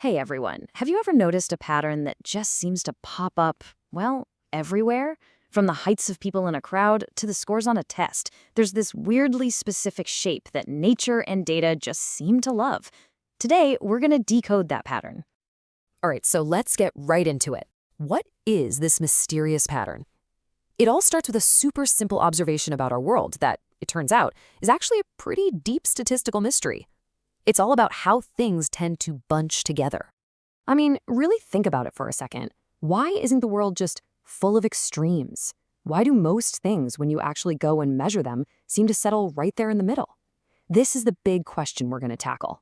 Hey everyone, have you ever noticed a pattern that just seems to pop up, well, everywhere? From the heights of people in a crowd to the scores on a test, there's this weirdly specific shape that nature and data just seem to love. Today, we're going to decode that pattern. All right, so let's get right into it. What is this mysterious pattern? It all starts with a super simple observation about our world that, it turns out, is actually a pretty deep statistical mystery. It's all about how things tend to bunch together. I mean, really think about it for a second. Why isn't the world just full of extremes? Why do most things, when you actually go and measure them, seem to settle right there in the middle? This is the big question we're going to tackle.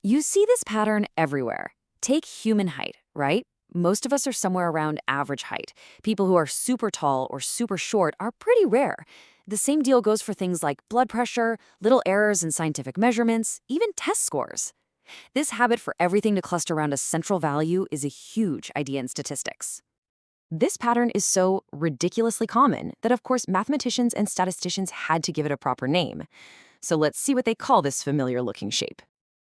You see this pattern everywhere. Take human height, right? Most of us are somewhere around average height. People who are super tall or super short are pretty rare. The same deal goes for things like blood pressure, little errors in scientific measurements, even test scores. This habit for everything to cluster around a central value is a huge idea in statistics. This pattern is so ridiculously common that, of course, mathematicians and statisticians had to give it a proper name. So let's see what they call this familiar-looking shape.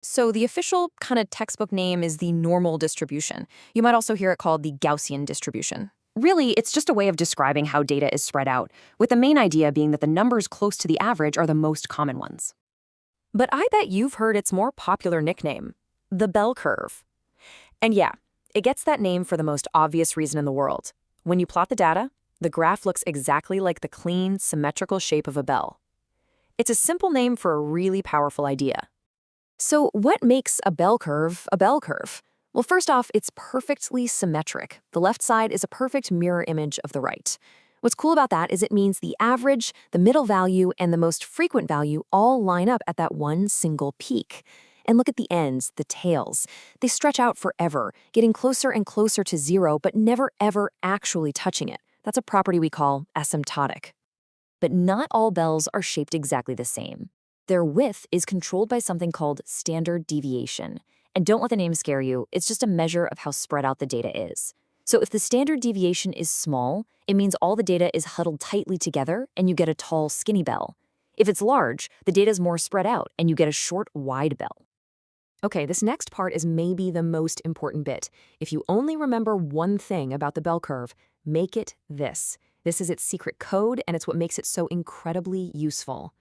So the official kind of textbook name is the normal distribution. You might also hear it called the Gaussian distribution. Really, it's just a way of describing how data is spread out, with the main idea being that the numbers close to the average are the most common ones. But I bet you've heard its more popular nickname, the bell curve. And yeah, it gets that name for the most obvious reason in the world. When you plot the data, the graph looks exactly like the clean, symmetrical shape of a bell. It's a simple name for a really powerful idea. So what makes a bell curve a bell curve? Well, first off, it's perfectly symmetric. The left side is a perfect mirror image of the right. What's cool about that is it means the average, the middle value, and the most frequent value all line up at that one single peak. And look at the ends, the tails. They stretch out forever, getting closer and closer to zero, but never ever actually touching it. That's a property we call asymptotic. But not all bells are shaped exactly the same. Their width is controlled by something called standard deviation. And don't let the name scare you, it's just a measure of how spread out the data is. So if the standard deviation is small, it means all the data is huddled tightly together and you get a tall, skinny bell. If it's large, the data is more spread out and you get a short, wide bell. Okay, this next part is maybe the most important bit. If you only remember one thing about the bell curve, make it this. This is its secret code, and it's what makes it so incredibly useful.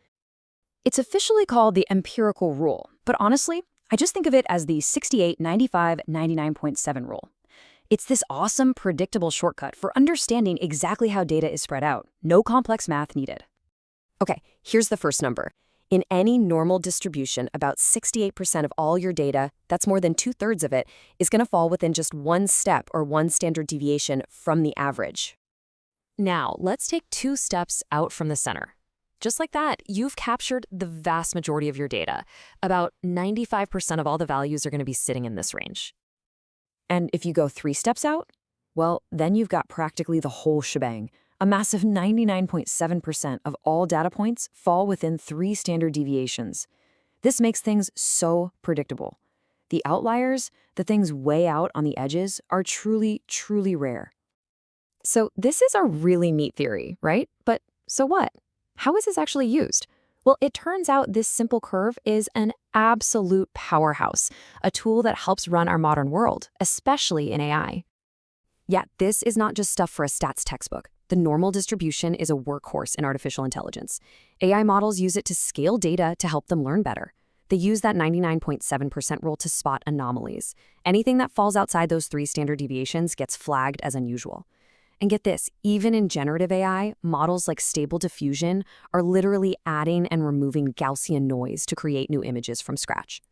It's officially called the empirical rule, but honestly, I just think of it as the 68-95-99.7 rule. It's this awesome, predictable shortcut for understanding exactly how data is spread out. No complex math needed. Okay, here's the first number. In any normal distribution, about 68% of all your data, that's more than 2/3 of it, is going to fall within just one step or one standard deviation from the average. Now, let's take 2 steps out from the center. Just like that, you've captured the vast majority of your data. About 95% of all the values are going to be sitting in this range. And if you go 3 steps out, well, then you've got practically the whole shebang. A massive 99.7% of all data points fall within 3 standard deviations. This makes things so predictable. The outliers, the things way out on the edges, are truly, truly rare. So this is a really neat theory, right? But so what? How is this actually used? Well, it turns out this simple curve is an absolute powerhouse, a tool that helps run our modern world, especially in AI. Yeah, this is not just stuff for a stats textbook. The normal distribution is a workhorse in artificial intelligence. AI models use it to scale data to help them learn better. They use that 99.7% rule to spot anomalies. Anything that falls outside those 3 standard deviations gets flagged as unusual. And get this, even in generative AI, models like Stable Diffusion are literally adding and removing Gaussian noise to create new images from scratch.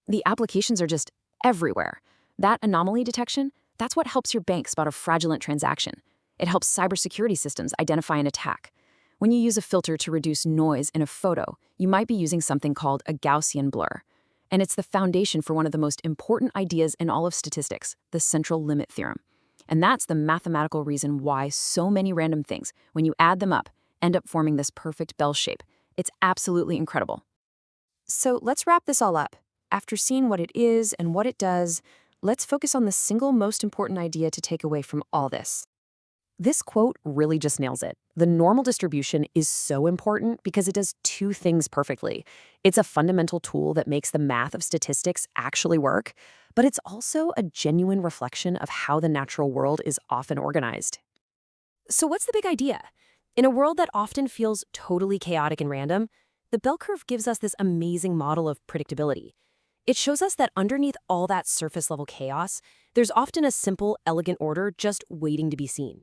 The applications are just everywhere. That anomaly detection, that's what helps your bank spot a fraudulent transaction. It helps cybersecurity systems identify an attack. When you use a filter to reduce noise in a photo, you might be using something called a Gaussian blur. And it's the foundation for one of the most important ideas in all of statistics, the central limit theorem. And that's the mathematical reason why so many random things, when you add them up, end up forming this perfect bell shape. It's absolutely incredible. So let's wrap this all up. After seeing what it is and what it does, let's focus on the single most important idea to take away from all this. This quote really just nails it. The normal distribution is so important because it does 2 things perfectly. It's a fundamental tool that makes the math of statistics actually work, but it's also a genuine reflection of how the natural world is often organized. So what's the big idea? In a world that often feels totally chaotic and random, the bell curve gives us this amazing model of predictability. It shows us that underneath all that surface-level chaos, there's often a simple, elegant order just waiting to be seen.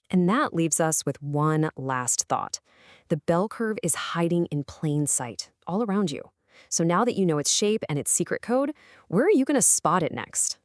And that leaves us with one last thought. The bell curve is hiding in plain sight, all around you. So now that you know its shape and its secret code, where are you going to spot it next?